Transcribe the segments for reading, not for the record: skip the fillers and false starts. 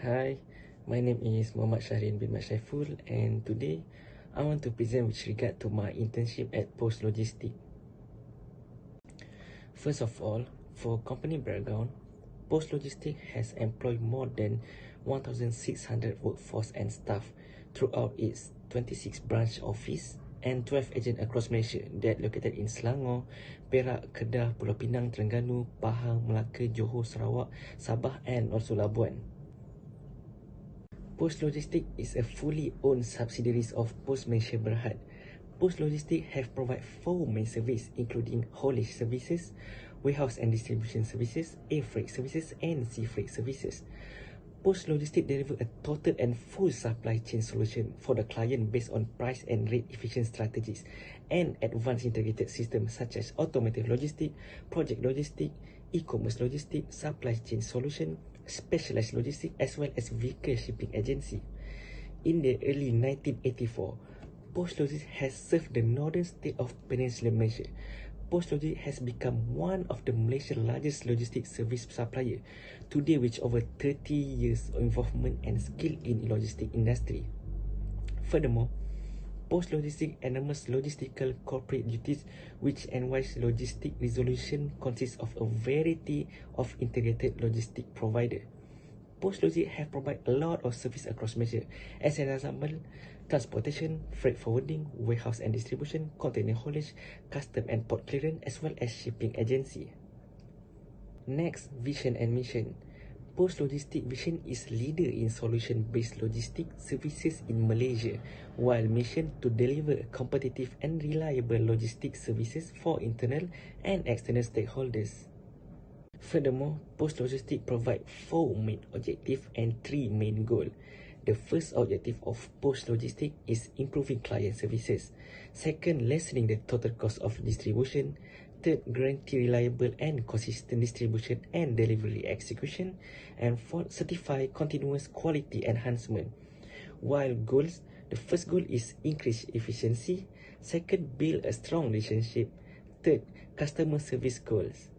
Hi, my name is Muhammad Shahrin bin Shaiful, and today I want to present with regard to my internship at Post Logistics. First of all, for company background, Post Logistics has employed more than 1,600 workforce and staff throughout its 26 branch office and 12 agents across Malaysia that located in Selangor, Perak, Kedah, Pulau Pinang, Terengganu, Pahang, Melaka, Johor, Sarawak, Sabah and also Labuan. Post Logistics is a fully owned subsidiary of Post Malaysia Berhad. Post Logistics have provided 4 main services including haulage services, warehouse and distribution services, air freight services and sea freight services. Post Logistics deliver a total and full supply chain solution for the client based on price and rate efficient strategies and advanced integrated systems such as automotive logistics, project logistics, e-commerce logistics, supply chain solution, specialized logistics as well as vehicle shipping agency. In the early 1984, Post Logistics has served the northern state of Peninsular Malaysia. Post Logistics has become one of the Malaysia's largest logistics service supplier today with over 30 years of involvement and skill in the logistics industry. Furthermore, Post Logistics enormous logistical corporate duties which enwise logistic resolution consists of a variety of integrated logistic provider. Post Logistics have provided a lot of service across Malaysia. As an example, transportation, freight forwarding, warehouse and distribution, container haulage, custom and port clearance as well as shipping agency. Next, vision and mission. Post Logistics vision is leader in solution-based logistics services in Malaysia, while mission to deliver competitive and reliable logistics services for internal and external stakeholders. Furthermore, Post Logistics provide 4 main objectives and 3 main goals. The first objective of Post Logistics is improving client services. Second, lessening the total cost of distribution. Third, guarantee reliable and consistent distribution and delivery execution. And fourth, certify continuous quality enhancement. While goals, the first goal is increase efficiency. Second, build a strong relationship. Third, customer service goals.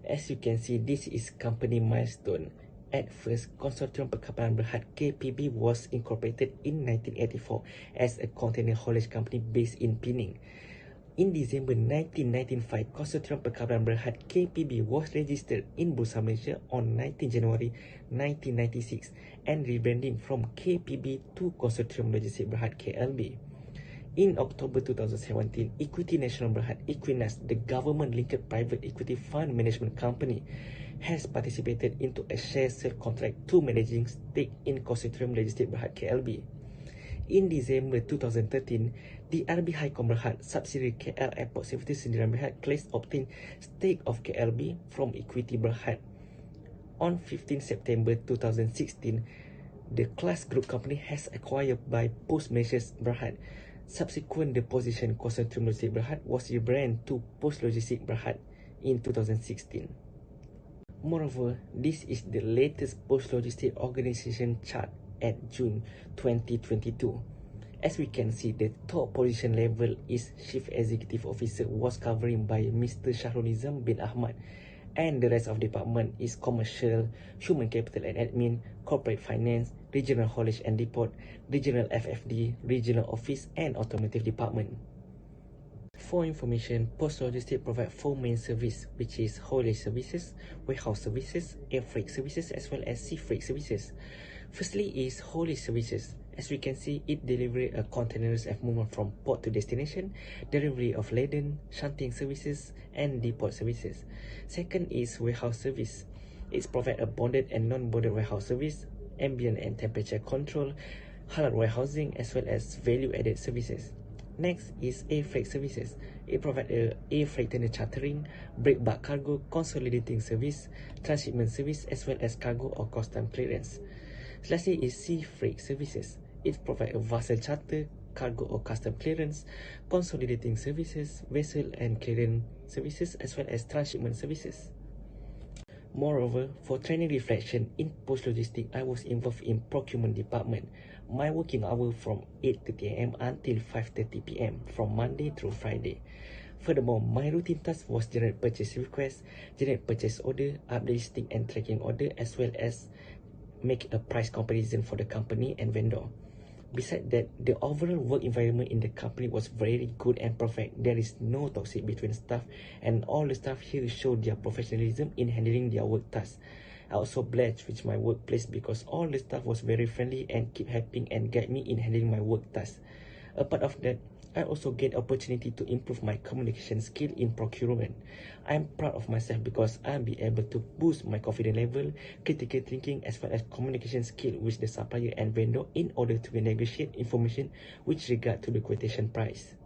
As you can see, this is company milestone. At first, Consortium Perkapalan Berhad KPB was incorporated in 1984 as a container haulage company based in Penang. In December 1995, Consortium Perkapalan Berhad KPB was registered in Bursa Malaysia on 19 January 1996 and rebranding from KPB to Consortium Logistik Berhad KLB. In October 2017, Equity Nasional Berhad Equinas, the government-linked private equity fund management company, has participated into a share sale contract to managing stake in Consortium Logistik Berhad KLB. In December 2013, the RB Highcom Berhad subsidiary KL Airport Safety Sdn Berhad Class obtained stake of KLB from Equity Berhad. On 15 September 2016, the Class Group company has acquired by Post Malaysia Berhad. Subsequent deposition, Consortium Logistik Berhad was rebranded to Post Logistik Berhad in 2016. Moreover, this is the latest Post Logistic organization chart at June 2022. As we can see, the top position level is Chief Executive Officer was covering by Mr. Shahrin bin Ahmad, and the rest of department is Commercial, Human Capital and Admin, Corporate Finance, Regional Haulage and Depot, Regional FFD, Regional Office and Automotive Department. For information, Post Logistics provide 4 main services, which is haulage services, warehouse services, air freight services as well as sea freight services. Firstly is haulage services. As we can see, it delivers a containers of movement from port to destination, delivery of laden, shunting services and depot services. Second is warehouse service. It provides a bonded and non-bonded warehouse service, ambient and temperature control, halal warehousing as well as value-added services. Next is air freight services. It provides air freight tender chartering, break bulk cargo, consolidating service, transshipment service as well as cargo or custom clearance. Lastly is sea freight services. It provides a vessel charter, cargo or custom clearance, consolidating services, vessel and clearance services as well as transshipment services. Moreover, for training reflection in Post Logistics, I was involved in procurement department. My working hour from 8:30 AM until 5:30 PM from Monday through Friday. Furthermore, my routine task was generate purchase request, generate purchase order, update listing and tracking order as well as make a price comparison for the company and vendor. Besides that, the overall work environment in the company was very good and perfect. There is no toxic between staff, and all the staff here show their professionalism in handling their work tasks. I also blessed with my workplace because all the staff was very friendly and keep helping and guide me in handling my work tasks. Apart of that, I also get opportunity to improve my communication skill in procurement. I am proud of myself because I will be able to boost my confidence level, critical thinking as well as communication skill with the supplier and vendor in order to negotiate information with regard to the quotation price.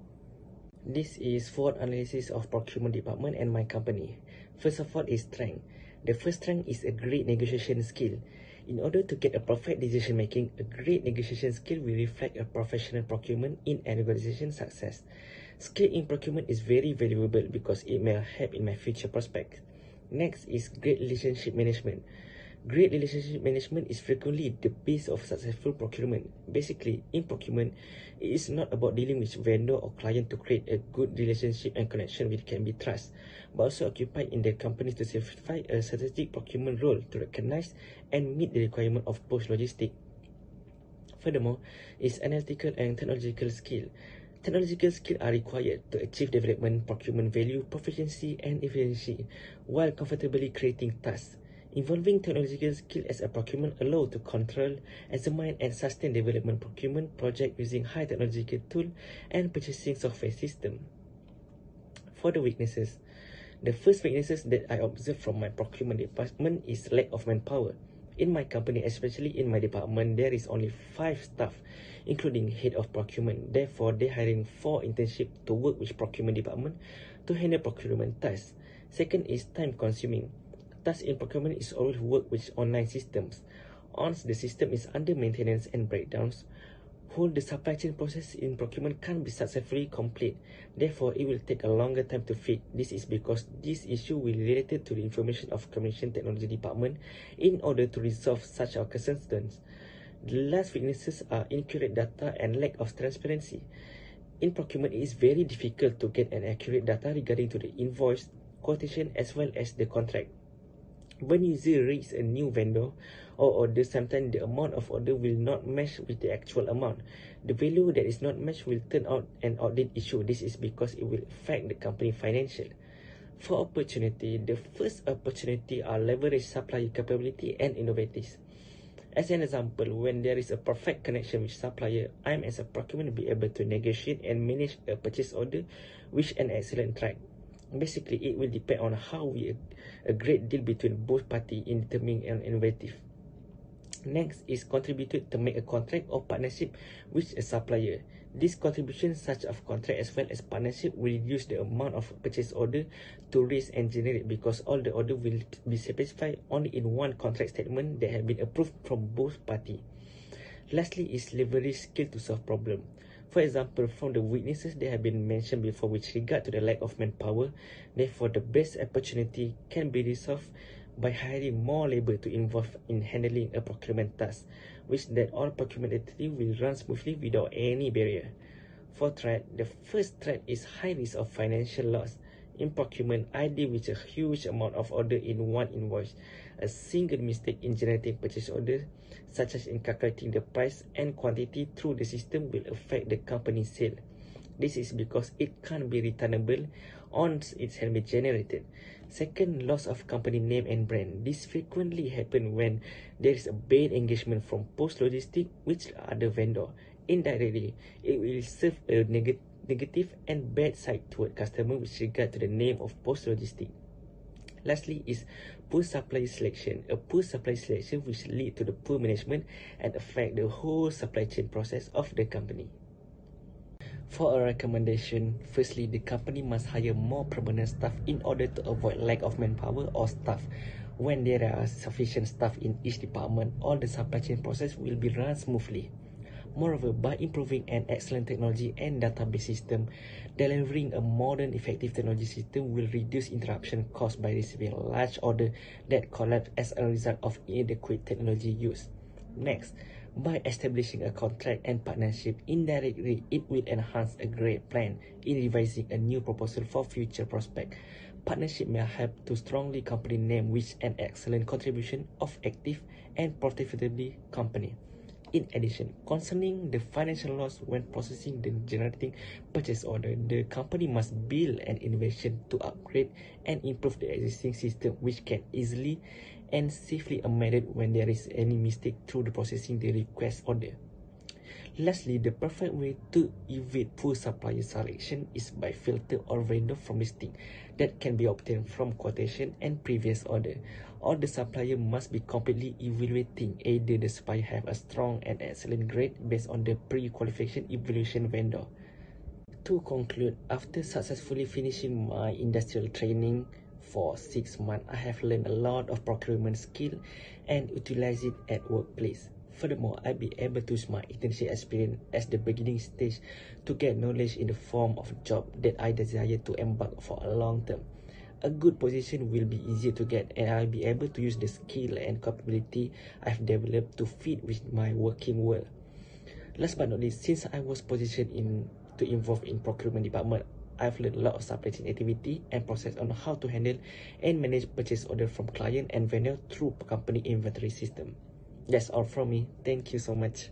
This is SWOT analysis of procurement department and my company. First of all is strength. The first strength is a great negotiation skill. In order to get a perfect decision making, a great negotiation skill will reflect a professional procurement in an organization's success. Skill in procurement is very valuable because it may help in my future prospects. Next is great relationship management. Great relationship management is frequently the base of successful procurement. Basically, in procurement, it is not about dealing with vendor or client to create a good relationship and connection which can be trust, but also occupied in the companies to certify a strategic procurement role to recognize and meet the requirement of post-logistic. Furthermore, is analytical and technological skill. Technological skills are required to achieve development, procurement value, proficiency, and efficiency while comfortably creating tasks. Involving technological skill as a procurement allow to control, examine, and sustain development procurement project using high technological tool and purchasing software system. For the weaknesses, the first weaknesses that I observed from my procurement department is lack of manpower. In my company, especially in my department, there is only 5 staff, including head of procurement. Therefore, they hiring 4 internship to work with procurement department to handle procurement tasks. Second is time consuming. Tasks in procurement is always work with online systems. Once the system is under maintenance and breakdowns, whole the supply chain process in procurement can't be successfully complete. Therefore, it will take a longer time to fix. This is because this issue will be related to the information of communication technology department in order to resolve such our concerns. The last weaknesses are inaccurate data and lack of transparency. In procurement, it is very difficult to get an accurate data regarding to the invoice, quotation as well as the contract. When user reads a new vendor or order, sometimes the amount of order will not match with the actual amount. The value that is not matched will turn out an audit issue. This is because it will affect the company financial. For opportunity, the first opportunity are leverage supplier capability and innovatives. As an example, when there is a perfect connection with supplier, I am as a procurement be able to negotiate and manage a purchase order with an excellent track. Basically, it will depend on how we a great deal between both parties in determining an innovative. Next is contributed to make a contract or partnership with a supplier. This contribution such as contract as well as partnership will reduce the amount of purchase order to raise and generate because all the order will be specified only in one contract statement that have been approved from both parties. Lastly is leverage skill to solve problem. For example, from the weaknesses that have been mentioned before with regard to the lack of manpower, therefore the best opportunity can be resolved by hiring more labor to involve in handling a procurement task, which that all procurement activity will run smoothly without any barrier. For threat, the first threat is high risk of financial loss. In procurement, I deal with a huge amount of order in one invoice. A single mistake in generating purchase order, such as in calculating the price and quantity through the system, will affect the company's sale. This is because it can't be returnable once it has been generated. Second, loss of company name and brand. This frequently happens when there is a bad engagement from post-logistic with other vendor. Indirectly, it will serve a negative and bad side toward customer with regard to the name of post-logistic. Lastly is poor supply selection. A poor supply selection which lead to the poor management and affect the whole supply chain process of the company. For a recommendation, firstly, the company must hire more permanent staff in order to avoid lack of manpower or staff. When there are sufficient staff in each department, all the supply chain process will be run smoothly. Moreover, by improving an excellent technology and database system, delivering a modern effective technology system will reduce interruption caused by receiving a large order that collapse as a result of inadequate technology use. Next, by establishing a contract and partnership, indirectly it will enhance a great plan in revising a new proposal for future prospect. Partnership may help to strongly company name which an excellent contribution of active and profitably company. In addition, concerning the financial loss when processing the generating purchase order, the company must build an innovation to upgrade and improve the existing system, which can easily and safely amended when there is any mistake through the processing the request order. Lastly, the perfect way to evade poor supplier selection is by filter or vendor from listing that can be obtained from quotation and previous order. All the supplier must be completely evaluating either the supplier have a strong and excellent grade based on the pre-qualification evaluation vendor. To conclude, after successfully finishing my industrial training for 6 months, I have learned a lot of procurement skill and utilize it at workplace. Furthermore, I'll be able to use my internship experience as the beginning stage to get knowledge in the form of job that I desire to embark for a long term. A good position will be easier to get, and I'll be able to use the skill and capability I've developed to fit with my working world. Last but not least, since I was positioned to involve in procurement department, I've learned a lot of supply chain activity and process on how to handle and manage purchase order from client and vendor through company inventory system. That's all from me. Thank you so much.